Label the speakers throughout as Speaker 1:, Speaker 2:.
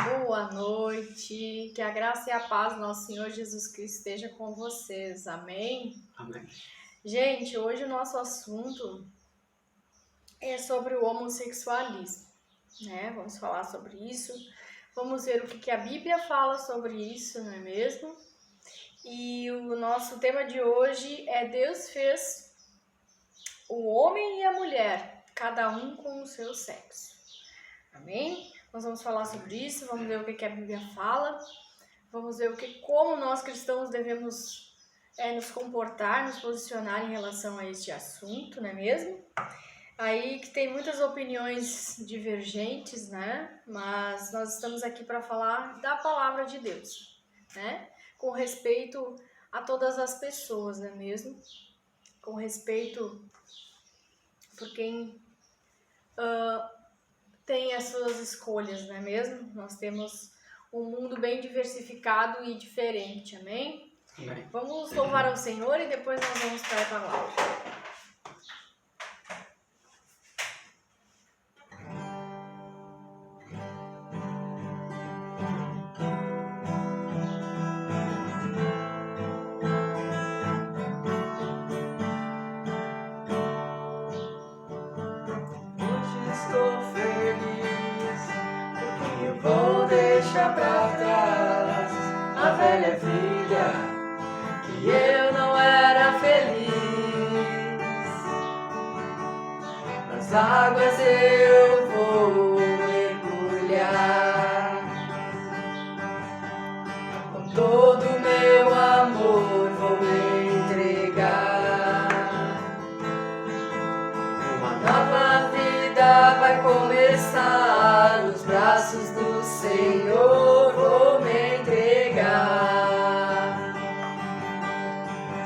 Speaker 1: Boa noite, que a graça e a paz do nosso Senhor Jesus Cristo esteja com vocês, amém?
Speaker 2: Amém.
Speaker 1: Gente, hoje o nosso assunto é sobre o homossexualismo, né? Vamos falar sobre isso, vamos ver o que a Bíblia fala sobre isso, não é mesmo? E o nosso tema de hoje é Deus fez o homem e a mulher, cada um com o seu sexo, amém? Nós vamos falar sobre isso, vamos ver o que a Bíblia fala. Vamos ver como nós cristãos devemos nos comportar, nos posicionar em relação a este assunto, não é mesmo? Aí que tem muitas opiniões divergentes, né? Mas nós estamos aqui para falar da palavra de Deus, né? Com respeito a todas as pessoas, não é mesmo? Com respeito por quem tem as suas escolhas, não é mesmo? Nós temos um mundo bem diversificado e diferente, amém?
Speaker 2: Amém.
Speaker 1: Vamos louvar ao Senhor e depois nós vamos para a palavra.
Speaker 2: Hoje estou feliz porque eu vou deixar pra trás a velha vida que eu não era feliz. Nas águas eu vou mergulhar, com todo o meu amor vou entregar. Uma nova vida vai começar, nos braços do Senhor vou me entregar.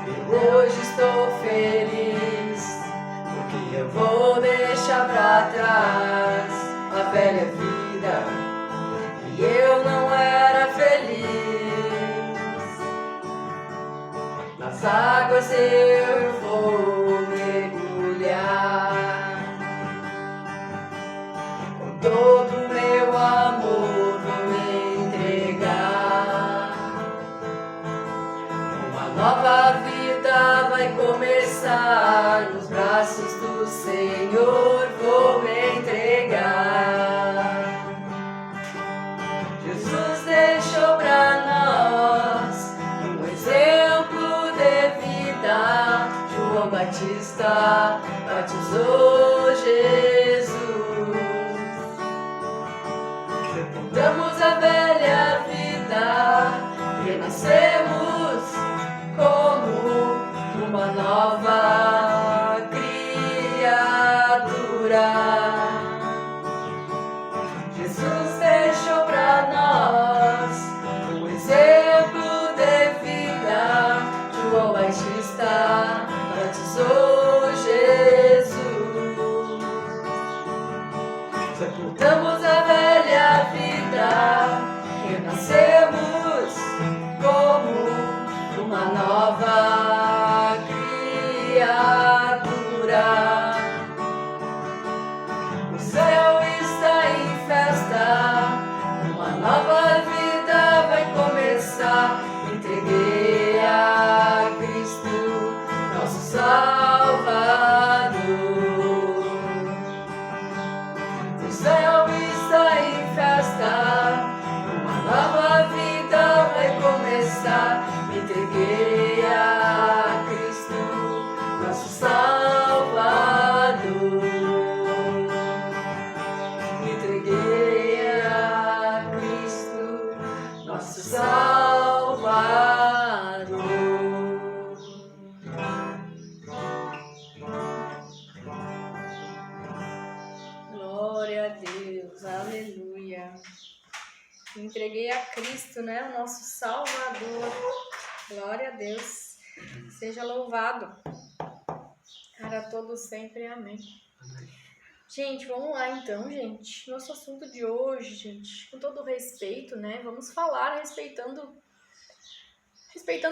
Speaker 2: Eu hoje estou feliz porque eu vou deixar pra trás a velha vida e eu não era feliz. Nas águas eu vou mergulhar, com todo o meu amor vou me entregar. Uma nova vida vai começar, nos braços do Senhor vou me entregar. Jesus deixou pra nós um exemplo de vida. João Batista batizou Jesus. Sepultamos a velha vida, renascemos como uma nova criatura. Jesus deixou pra nós um exemplo de vida. João Batista batizou Jesus. Sepultamos a velha vida, renascemos como uma nova criatura. O céu está em festa, uma nova vida vai começar. Entreguei a Cristo, nosso Salvador. O céu está em festa, uma nova vida vai começar. Entreguei a Cristo, nosso Salvador. Entreguei a Cristo, nosso Salvador.
Speaker 1: Glória a Deus, aleluia. Entreguei a Cristo, né? O nosso Salvador. Glória a Deus. Seja louvado. Para todos sempre, amém. Gente, vamos lá então, gente. Nosso assunto de hoje, gente, com todo respeito, né? Vamos falar respeitando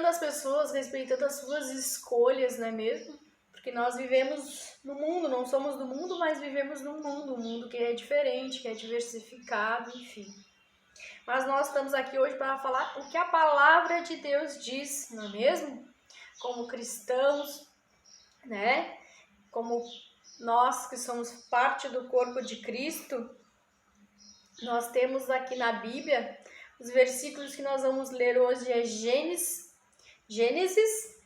Speaker 1: as pessoas, respeitando as suas escolhas, não é mesmo? Porque nós vivemos no mundo, não somos do mundo, mas vivemos num mundo, um mundo que é diferente, que é diversificado, enfim. Mas nós estamos aqui hoje para falar o que a palavra de Deus diz, não é mesmo? Como cristãos, né? Como nós que somos parte do corpo de Cristo, nós temos aqui na Bíblia, os versículos que nós vamos ler hoje é Gênesis,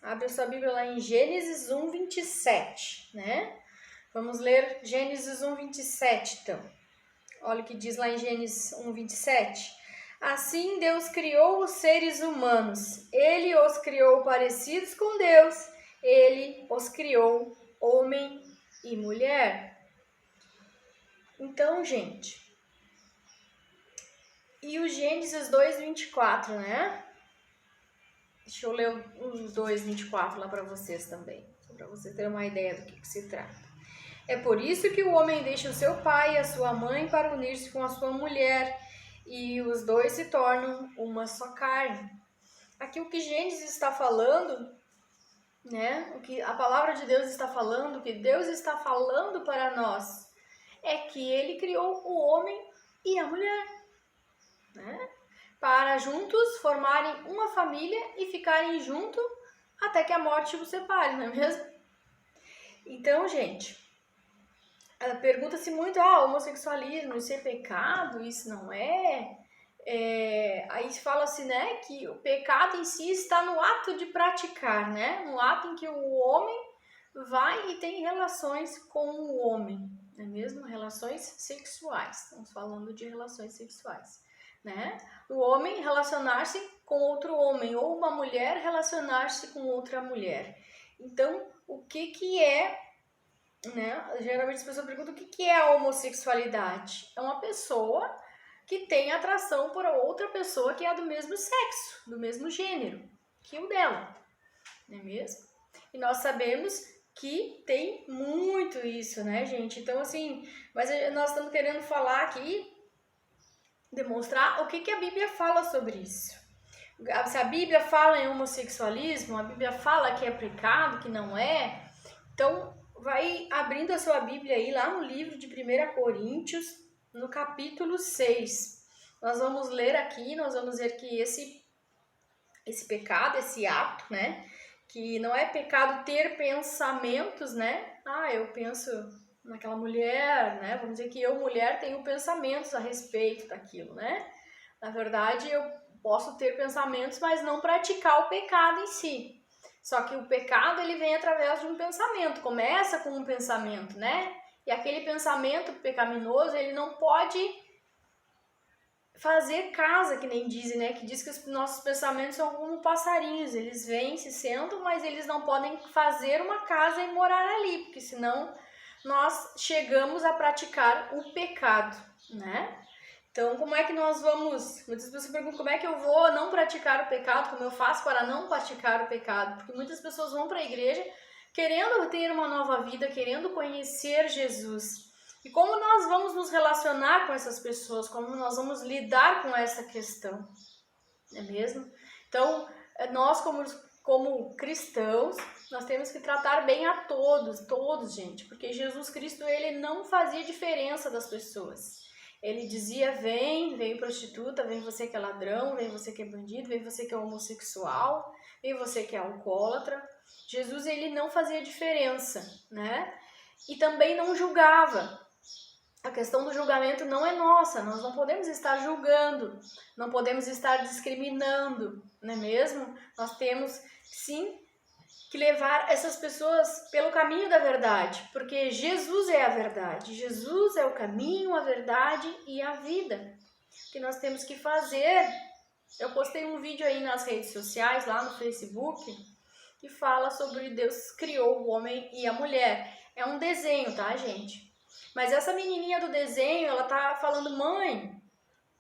Speaker 1: abre a sua Bíblia lá em Gênesis 1, 27, né? Vamos ler Gênesis 1, 27, então. Olha o que diz lá em Gênesis 1, 27. Assim Deus criou os seres humanos. Ele os criou parecidos com Deus. Ele os criou homem e mulher. Então, gente, e o Gênesis 2, 24, né? Deixa eu ler os 2, 24 lá para vocês também, para vocês terem uma ideia do que se trata. É por isso que o homem deixa o seu pai e a sua mãe para unir-se com a sua mulher, e os dois se tornam uma só carne. Aqui o que Gênesis está falando, né? O que a palavra de Deus está falando, o que Deus está falando para nós, é que ele criou o homem e a mulher, né? Para juntos formarem uma família e ficarem juntos até que a morte os separe, não é mesmo? Então, gente, pergunta-se muito, homossexualismo, isso é pecado, isso não é? Aí se fala assim, né, que o pecado em si está no ato de praticar, né? No ato em que o homem vai e tem relações com o homem, não é mesmo? Relações sexuais, estamos falando de relações sexuais, né? O homem relacionar-se com outro homem, ou uma mulher relacionar-se com outra mulher. Então, o que é, né? Geralmente as pessoas perguntam o que é a homossexualidade. É uma pessoa que tem atração por outra pessoa que é do mesmo sexo, do mesmo gênero que o dela, não é mesmo? E nós sabemos que tem muito isso, né, gente? Então, assim, mas nós estamos querendo falar aqui, demonstrar o que a Bíblia fala sobre isso. Se a Bíblia fala em homossexualismo, a Bíblia fala que é pecado, que não é, então vai abrindo a sua Bíblia aí lá no livro de 1 Coríntios, no capítulo 6. Nós vamos ler aqui, nós vamos ver que esse pecado, esse ato, né, que não é pecado ter pensamentos, né, eu penso naquela mulher, né, vamos dizer que eu, mulher, tenho pensamentos a respeito daquilo, né, na verdade eu posso ter pensamentos, mas não praticar o pecado em si. Só que o pecado, ele vem através de um pensamento, começa com um pensamento, né? E aquele pensamento pecaminoso, ele não pode fazer casa, que nem dizem, né? Que diz que os nossos pensamentos são como passarinhos, eles vêm, se sentam, mas eles não podem fazer uma casa e morar ali, porque senão nós chegamos a praticar o pecado, né? Então, como é que nós vamos... Muitas pessoas perguntam como é que eu vou não praticar o pecado, como eu faço para não praticar o pecado? Porque muitas pessoas vão para a igreja querendo ter uma nova vida, querendo conhecer Jesus. E como nós vamos nos relacionar com essas pessoas? Como nós vamos lidar com essa questão? Não é mesmo? Então, nós como cristãos, nós temos que tratar bem a todos, gente. Porque Jesus Cristo, ele não fazia diferença das pessoas. Ele dizia, vem prostituta, vem você que é ladrão, vem você que é bandido, vem você que é homossexual, vem você que é alcoólatra. Jesus, ele não fazia diferença, né? E também não julgava. A questão do julgamento não é nossa, nós não podemos estar julgando, não podemos estar discriminando, não é mesmo? Nós temos, sim, que levar essas pessoas pelo caminho da verdade, porque Jesus é a verdade, Jesus é o caminho, a verdade e a vida. O que nós temos que fazer, eu postei um vídeo aí nas redes sociais, lá no Facebook, que fala sobre Deus criou o homem e a mulher. É um desenho, tá, gente? Mas essa menininha do desenho, ela tá falando, mãe,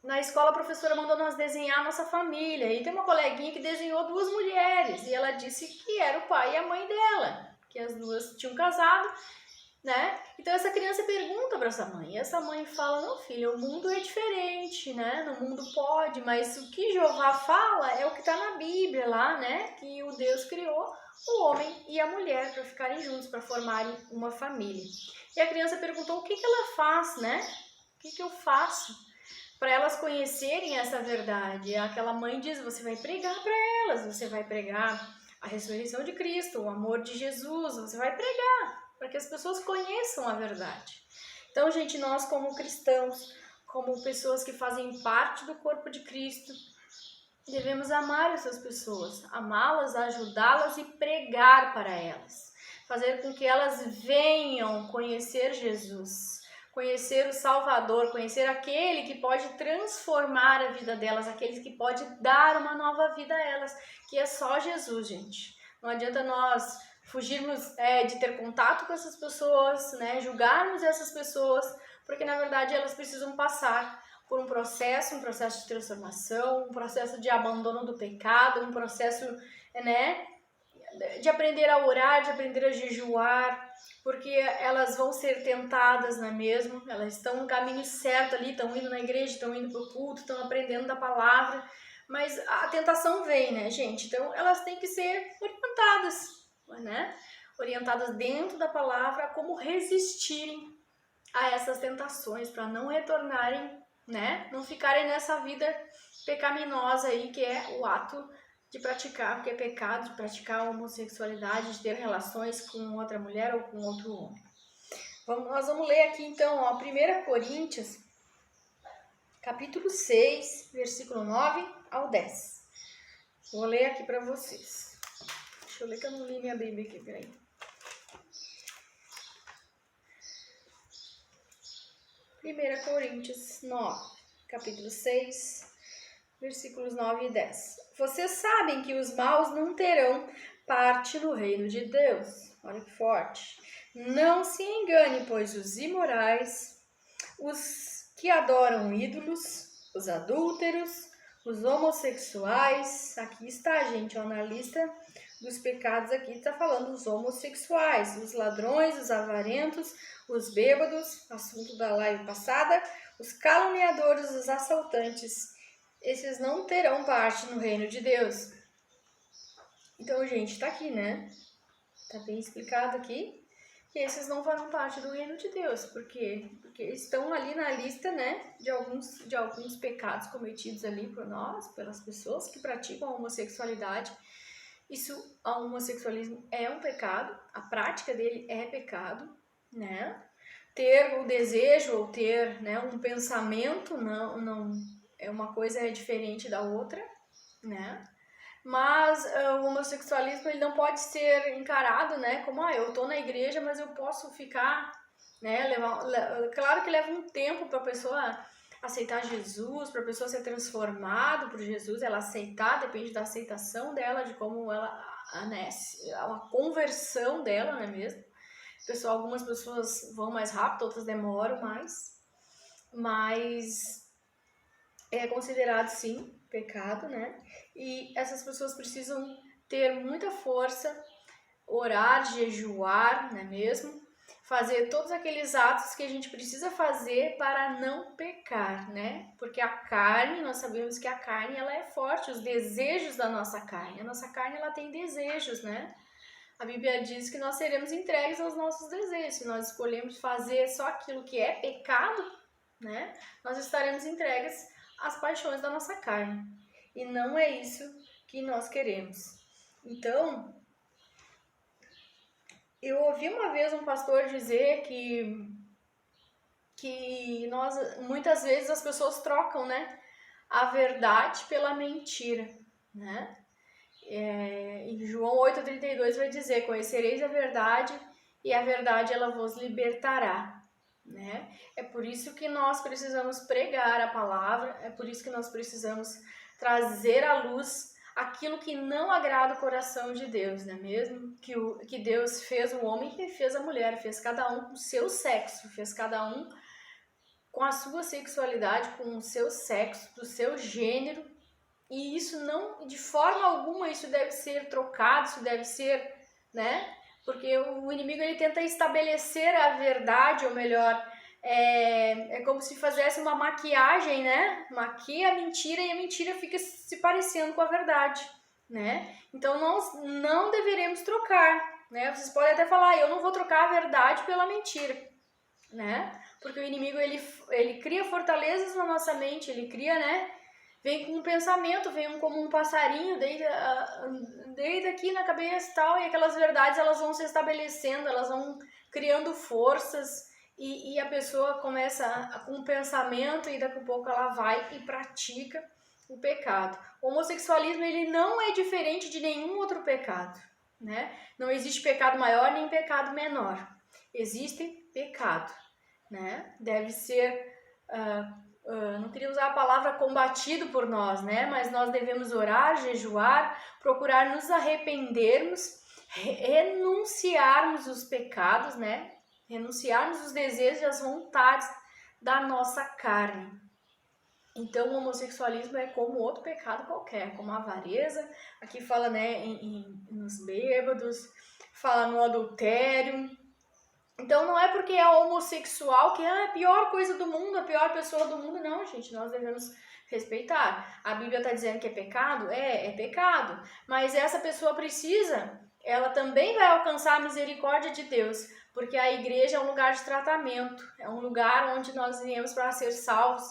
Speaker 1: na escola a professora mandou nós desenhar a nossa família. E tem uma coleguinha que desenhou 2 mulheres. E ela disse que era o pai e a mãe dela. Que as duas tinham casado, né? Então essa criança pergunta para essa mãe. E essa mãe fala, não filho, o mundo é diferente, né? No mundo pode, mas o que Jeová fala é o que está na Bíblia lá, né? Que o Deus criou o homem e a mulher para ficarem juntos, para formarem uma família. E a criança perguntou o que ela faz, né? O que eu faço para elas conhecerem essa verdade. Aquela mãe diz, você vai pregar para elas, você vai pregar a ressurreição de Cristo, o amor de Jesus, você vai pregar para que as pessoas conheçam a verdade. Então, gente, nós como cristãos, como pessoas que fazem parte do corpo de Cristo, devemos amar essas pessoas, amá-las, ajudá-las e pregar para elas. Fazer com que elas venham conhecer Jesus, conhecer o Salvador, conhecer aquele que pode transformar a vida delas, aquele que pode dar uma nova vida a elas, que é só Jesus, gente. Não adianta nós fugirmos de ter contato com essas pessoas, né, julgarmos essas pessoas, porque na verdade elas precisam passar por um processo de transformação, um processo de abandono do pecado, um processo, né, de aprender a orar, de aprender a jejuar, porque elas vão ser tentadas, não é mesmo? Elas estão no caminho certo ali, estão indo na igreja, estão indo para o culto, estão aprendendo da palavra, mas a tentação vem, né, gente? Então elas têm que ser orientadas, né? Orientadas dentro da palavra a como resistirem a essas tentações, para não retornarem, né? Não ficarem nessa vida pecaminosa aí, que é o ato de praticar, porque é pecado de praticar a homossexualidade, de ter relações com outra mulher ou com outro homem. Nós vamos ler aqui então, ó, 1 Coríntios, capítulo 6, versículo 9 ao 10. Vou ler aqui para vocês. Deixa eu ler que eu não li minha Bíblia aqui, peraí. 1 Coríntios 9, capítulo 6, versículos 9 e 10. Vocês sabem que os maus não terão parte no reino de Deus. Olha que forte. Não se engane, pois os imorais, os que adoram ídolos, os adúlteros, os homossexuais, aqui está, gente, ó, na lista dos pecados aqui está falando os homossexuais, os ladrões, os avarentos, os bêbados, assunto da live passada, os caluniadores, os assaltantes, esses não terão parte no reino de Deus. Então, gente, tá aqui, né? Tá bem explicado aqui que esses não farão parte do reino de Deus. Por quê? Porque estão ali na lista, né, de alguns pecados cometidos ali por nós, pelas pessoas que praticam a homossexualidade. O homossexualismo é um pecado, a prática dele é pecado, né? Ter o desejo ou ter, né, um pensamento não é uma coisa diferente da outra, né? Mas o homossexualismo ele não pode ser encarado, né, como eu tô na igreja, mas eu posso ficar, né, claro que leva um tempo para a pessoa aceitar Jesus, para a pessoa ser transformada por Jesus, ela aceitar, depende da aceitação dela, de como ela, né, a conversão dela, não é mesmo? Algumas pessoas vão mais rápido, outras demoram mais, mas é considerado sim pecado, né? E essas pessoas precisam ter muita força, orar, jejuar, não é mesmo? Fazer todos aqueles atos que a gente precisa fazer para não pecar, né? Porque a carne, nós sabemos que a carne ela é forte, os desejos da nossa carne. A nossa carne ela tem desejos, né? A Bíblia diz que nós seremos entregues aos nossos desejos. Se nós escolhermos fazer só aquilo que é pecado, né? Nós estaremos entregues às paixões da nossa carne. E não é isso que nós queremos. Então, eu ouvi uma vez um pastor dizer que muitas vezes as pessoas trocam, né, a verdade pela mentira, né? Em João 8,32 vai dizer, conhecereis a verdade e a verdade ela vos libertará, né? É por isso que nós precisamos pregar a palavra, é por isso que nós precisamos trazer à luz aquilo que não agrada o coração de Deus, não é mesmo? Que Deus fez o homem e fez a mulher, fez cada um com o seu sexo, fez cada um com a sua sexualidade, com o seu sexo, do seu gênero, e isso não, de forma alguma, isso deve ser trocado, isso deve ser, né? Porque o inimigo ele tenta estabelecer a verdade, ou melhor, é como se fizesse uma maquiagem, né? Maquia a mentira e a mentira fica se parecendo com a verdade, né? Então nós não deveremos trocar, né? Vocês podem até falar, eu não vou trocar a verdade pela mentira, né? Porque o inimigo, ele cria fortalezas na nossa mente, ele cria, né? Vem com um pensamento, vem como um passarinho, deita aqui na cabeça e tal, e aquelas verdades, elas vão se estabelecendo, elas vão criando forças, e a pessoa começa com um pensamento, e daqui a pouco ela vai e pratica o pecado. O homossexualismo, ele não é diferente de nenhum outro pecado, né? Não existe pecado maior nem pecado menor. Existe pecado, né? Deve ser, não queria usar a palavra combatido por nós, né? Mas nós devemos orar, jejuar, procurar nos arrependermos, renunciarmos os pecados, né? Renunciarmos os desejos e as vontades da nossa carne. Então, o homossexualismo é como outro pecado qualquer, como a avareza, aqui fala, né, nos bêbados, fala no adultério. Então, não é porque é homossexual que é a pior coisa do mundo, a pior pessoa do mundo, não, gente, nós devemos respeitar. A Bíblia está dizendo que é pecado? É pecado, mas essa pessoa ela também vai alcançar a misericórdia de Deus, porque a igreja é um lugar de tratamento, é um lugar onde nós viemos para ser salvos.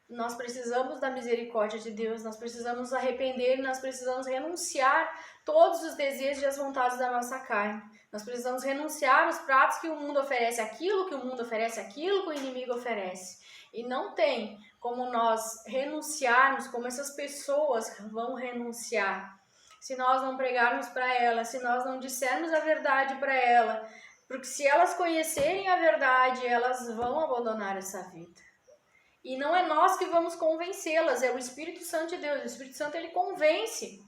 Speaker 1: Nós precisamos da misericórdia de Deus, nós precisamos nos arrepender, nós precisamos renunciar todos os desejos e as vontades da nossa carne. Nós precisamos renunciar os pratos que o mundo oferece, aquilo que o mundo oferece, aquilo que o inimigo oferece. E não tem como nós renunciarmos, como essas pessoas vão renunciar, se nós não pregarmos para elas, se nós não dissermos a verdade para ela, porque se elas conhecerem a verdade, elas vão abandonar essa vida. E não é nós que vamos convencê-las, é o Espírito Santo de Deus. O Espírito Santo, ele convence,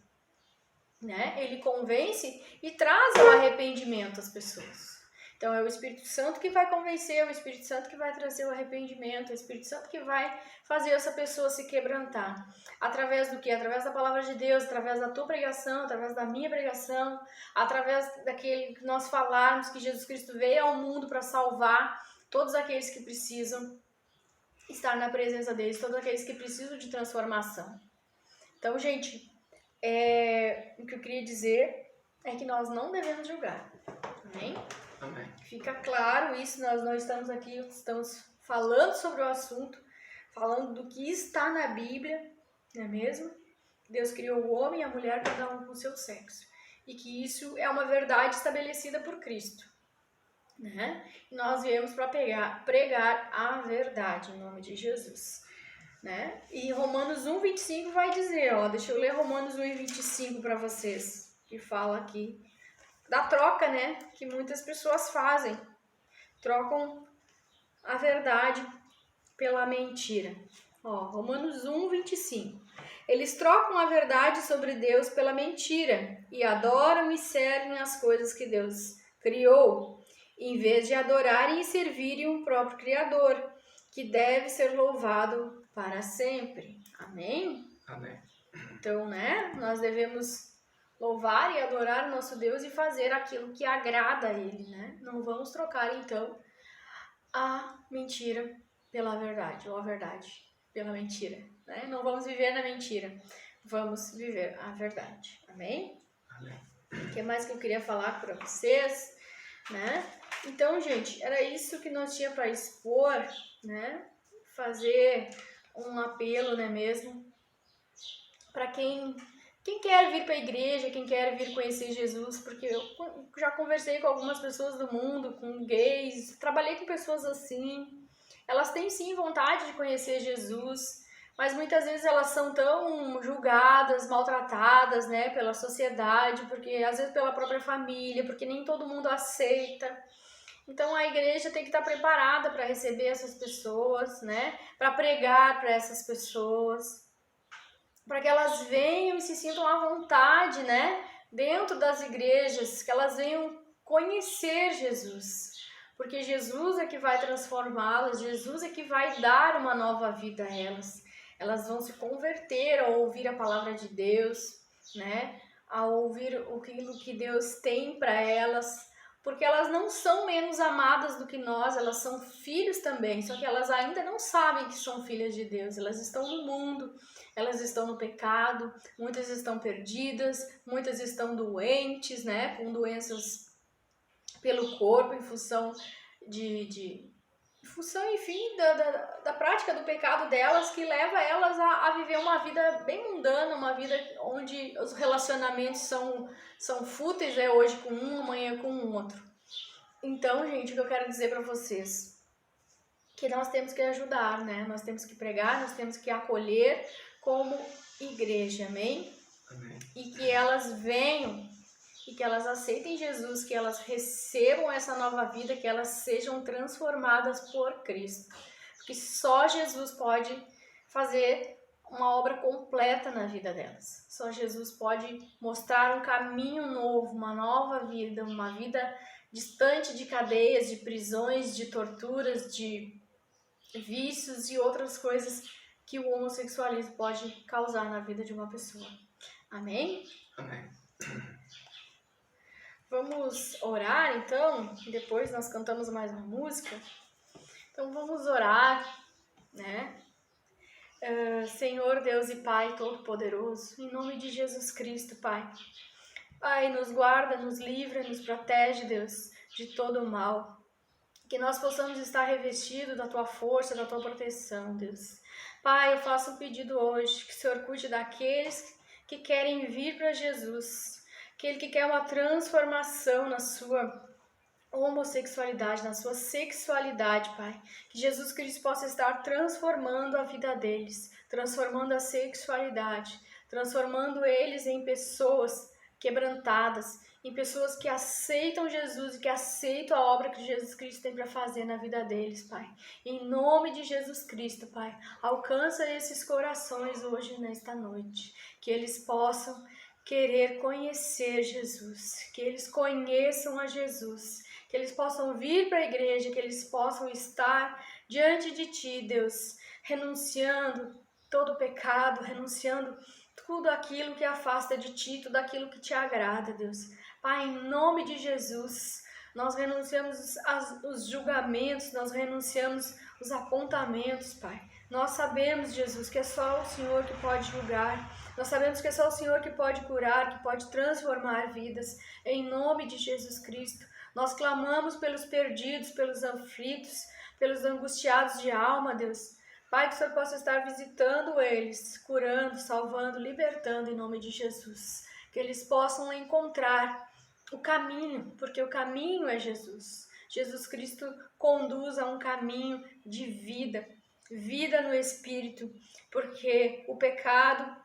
Speaker 1: né? Ele convence e traz o arrependimento às pessoas. Então, é o Espírito Santo que vai convencer, é o Espírito Santo que vai trazer o arrependimento, é o Espírito Santo que vai fazer essa pessoa se quebrantar. Através do quê? Através da palavra de Deus, através da tua pregação, através da minha pregação, através daquele que nós falarmos que Jesus Cristo veio ao mundo para salvar todos aqueles que precisam estar na presença deles, todos aqueles que precisam de transformação. Então, gente, o que eu queria dizer é que nós não devemos julgar. Amém?
Speaker 2: Amém.
Speaker 1: Fica claro isso, nós não estamos aqui, estamos falando sobre o assunto, falando do que está na Bíblia, não é mesmo? Deus criou o homem e a mulher, cada um com o seu sexo. E que isso é uma verdade estabelecida por Cristo. Né? Nós viemos para pregar a verdade em nome de Jesus, né? E Romanos 1:25 vai dizer, deixa eu ler Romanos 1:25 para vocês, que fala aqui da troca, né? Que muitas pessoas fazem, trocam a verdade pela mentira. Romanos 1:25. Eles trocam a verdade sobre Deus pela mentira e adoram e servem as coisas que Deus criou, em vez de adorarem e servirem o próprio Criador, que deve ser louvado para sempre. Amém?
Speaker 2: Amém.
Speaker 1: Então, né, nós devemos louvar e adorar o nosso Deus e fazer aquilo que agrada a Ele, né? Não vamos trocar, então, a mentira pela verdade, ou a verdade pela mentira, né? Não vamos viver na mentira, vamos viver a verdade. Amém?
Speaker 2: Amém.
Speaker 1: O que mais que eu queria falar para vocês, né? Então, gente, era isso que nós tínhamos para expor, né? Fazer um apelo, né mesmo? Para quem quer vir para a igreja, quem quer vir conhecer Jesus, porque eu já conversei com algumas pessoas do mundo, com gays, trabalhei com pessoas assim. Elas têm sim vontade de conhecer Jesus, mas muitas vezes elas são tão julgadas, maltratadas, né, pela sociedade, porque às vezes pela própria família, porque nem todo mundo aceita. Então a igreja tem que estar preparada para receber essas pessoas, né, para pregar para essas pessoas, para que elas venham e se sintam à vontade, né, dentro das igrejas, que elas venham conhecer Jesus. Porque Jesus é que vai transformá-las, Jesus é que vai dar uma nova vida a elas. Elas vão se converter ao ouvir a palavra de Deus, né? A ouvir aquilo que Deus tem para elas. Porque elas não são menos amadas do que nós, elas são filhos também. Só que elas ainda não sabem que são filhas de Deus. Elas estão no mundo, elas estão no pecado, muitas estão perdidas, muitas estão doentes, né? Com doenças pelo corpo, em função de função, enfim, da prática do pecado delas, que leva elas a viver uma vida bem mundana, uma vida onde os relacionamentos são fúteis, hoje com um, amanhã com o outro. Então, gente, o que eu quero dizer para vocês, que nós temos que ajudar, né? Nós temos que pregar, nós temos que acolher como igreja, amém?
Speaker 2: Amém.
Speaker 1: E que elas venham e que elas aceitem Jesus, que elas recebam essa nova vida, que elas sejam transformadas por Cristo. Porque só Jesus pode fazer uma obra completa na vida delas. Só Jesus pode mostrar um caminho novo, uma nova vida, uma vida distante de cadeias, de prisões, de torturas, de vícios e outras coisas que o homossexualismo pode causar na vida de uma pessoa. Amém?
Speaker 2: Amém.
Speaker 1: Vamos orar, então, depois nós cantamos mais uma música. Então vamos orar, né? Senhor Deus e Pai Todo-Poderoso, em nome de Jesus Cristo, Pai. Pai, nos guarda, nos livra, nos protege, Deus, de todo o mal. Que nós possamos estar revestidos da Tua força, da Tua proteção, Deus. Pai, eu faço um pedido hoje, que o Senhor cuide daqueles que querem vir para Jesus, aquele que quer uma transformação na sua homossexualidade, na sua sexualidade, Pai. Que Jesus Cristo possa estar transformando a vida deles, transformando a sexualidade, transformando eles em pessoas quebrantadas, em pessoas que aceitam Jesus e que aceitam a obra que Jesus Cristo tem para fazer na vida deles, Pai. Em nome de Jesus Cristo, Pai, alcança esses corações hoje, nesta noite, que eles possam querer conhecer Jesus, que eles conheçam a Jesus, que eles possam vir para a igreja, que eles possam estar diante de Ti, Deus, renunciando todo pecado, renunciando tudo aquilo que afasta de Ti, tudo aquilo que Te agrada, Deus. Pai, em nome de Jesus, nós renunciamos os julgamentos, nós renunciamos os apontamentos, Pai. Nós sabemos, Jesus, que é só o Senhor que pode julgar. Nós sabemos que é só o Senhor que pode curar, que pode transformar vidas. Em nome de Jesus Cristo, nós clamamos pelos perdidos, pelos aflitos, pelos angustiados de alma, Deus. Pai, que o Senhor possa estar visitando eles, curando, salvando, libertando em nome de Jesus. Que eles possam encontrar o caminho, porque o caminho é Jesus. Jesus Cristo conduz a um caminho de vida, vida no Espírito, porque o pecado,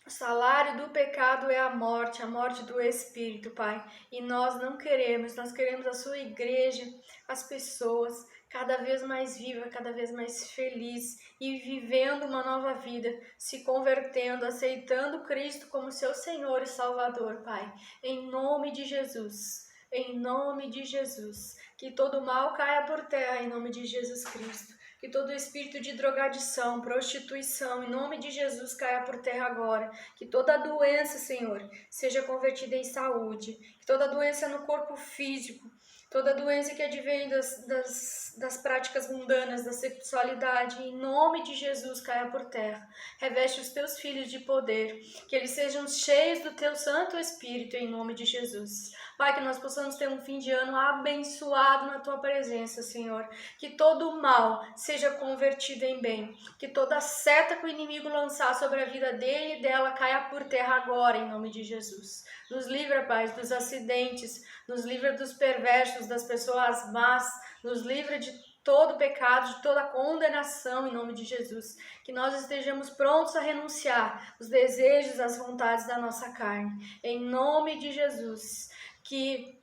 Speaker 1: o salário do pecado é a morte do Espírito, Pai. E nós não queremos, nós queremos a sua igreja, as pessoas cada vez mais viva, cada vez mais feliz e vivendo uma nova vida, se convertendo, aceitando Cristo como seu Senhor e Salvador, Pai. Em nome de Jesus, em nome de Jesus, que todo mal caia por terra, em nome de Jesus Cristo. Que todo espírito de drogadição, prostituição, em nome de Jesus, caia por terra agora. Que toda doença, Senhor, seja convertida em saúde. Que toda doença no corpo físico, toda doença que advém das práticas mundanas, da sexualidade, em nome de Jesus, caia por terra. Reveste os teus filhos de poder, que eles sejam cheios do teu Santo Espírito, em nome de Jesus. Pai, que nós possamos ter um fim de ano abençoado na tua presença, Senhor. Que todo o mal seja convertido em bem. Que toda seta que o inimigo lançar sobre a vida dele e dela caia por terra agora, em nome de Jesus. Nos livra, Pai, dos acidentes, nos livra dos perversos, das pessoas más, nos livra de todo pecado, de toda condenação, em nome de Jesus. Que nós estejamos prontos a renunciar os desejos, as vontades da nossa carne. Em nome de Jesus. Que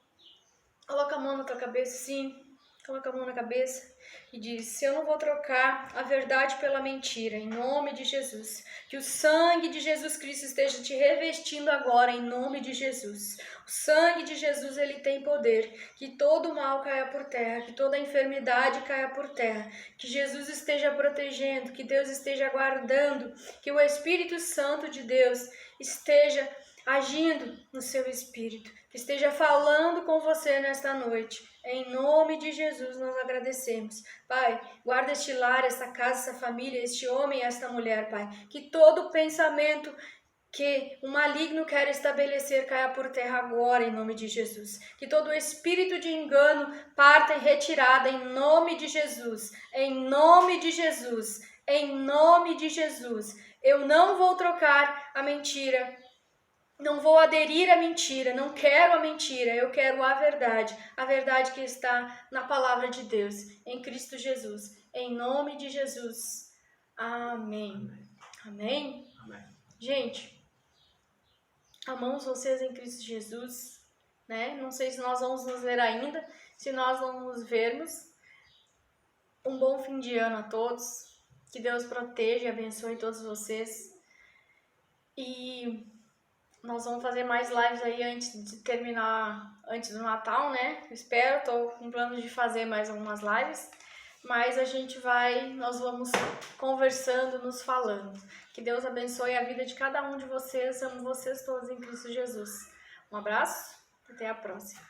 Speaker 1: coloca a mão na tua cabeça, sim, coloca a mão na cabeça e diz: se eu não vou trocar a verdade pela mentira, em nome de Jesus. Que o sangue de Jesus Cristo esteja te revestindo agora, em nome de Jesus. O sangue de Jesus, ele tem poder. Que todo mal caia por terra, que toda enfermidade caia por terra. Que Jesus esteja protegendo, que Deus esteja guardando, que o Espírito Santo de Deus esteja agindo no seu espírito, que esteja falando com você nesta noite. Em nome de Jesus nós agradecemos. Pai, guarda este lar, esta casa, esta família, este homem e esta mulher, Pai. Que todo pensamento que o maligno quer estabelecer caia por terra agora, em nome de Jesus. Que todo espírito de engano parta em retirada, em nome de Jesus. Em nome de Jesus. Em nome de Jesus. Eu não vou trocar a mentira. Não vou aderir à mentira. Não quero a mentira. Eu quero a verdade. A verdade que está na palavra de Deus. Em Cristo Jesus. Em nome de Jesus. Amém. Amém?
Speaker 2: Amém.
Speaker 1: Gente, amamos vocês em Cristo Jesus, né? Não sei se nós vamos nos ver ainda, se nós não nos vermos. Um bom fim de ano a todos. Que Deus proteja e abençoe todos vocês. E nós vamos fazer mais lives aí antes de terminar, antes do Natal, né? Espero, tô com planos de fazer mais algumas lives. Mas nós vamos conversando, nos falando. Que Deus abençoe a vida de cada um de vocês. Amo vocês todos em Cristo Jesus. Um abraço, até a próxima.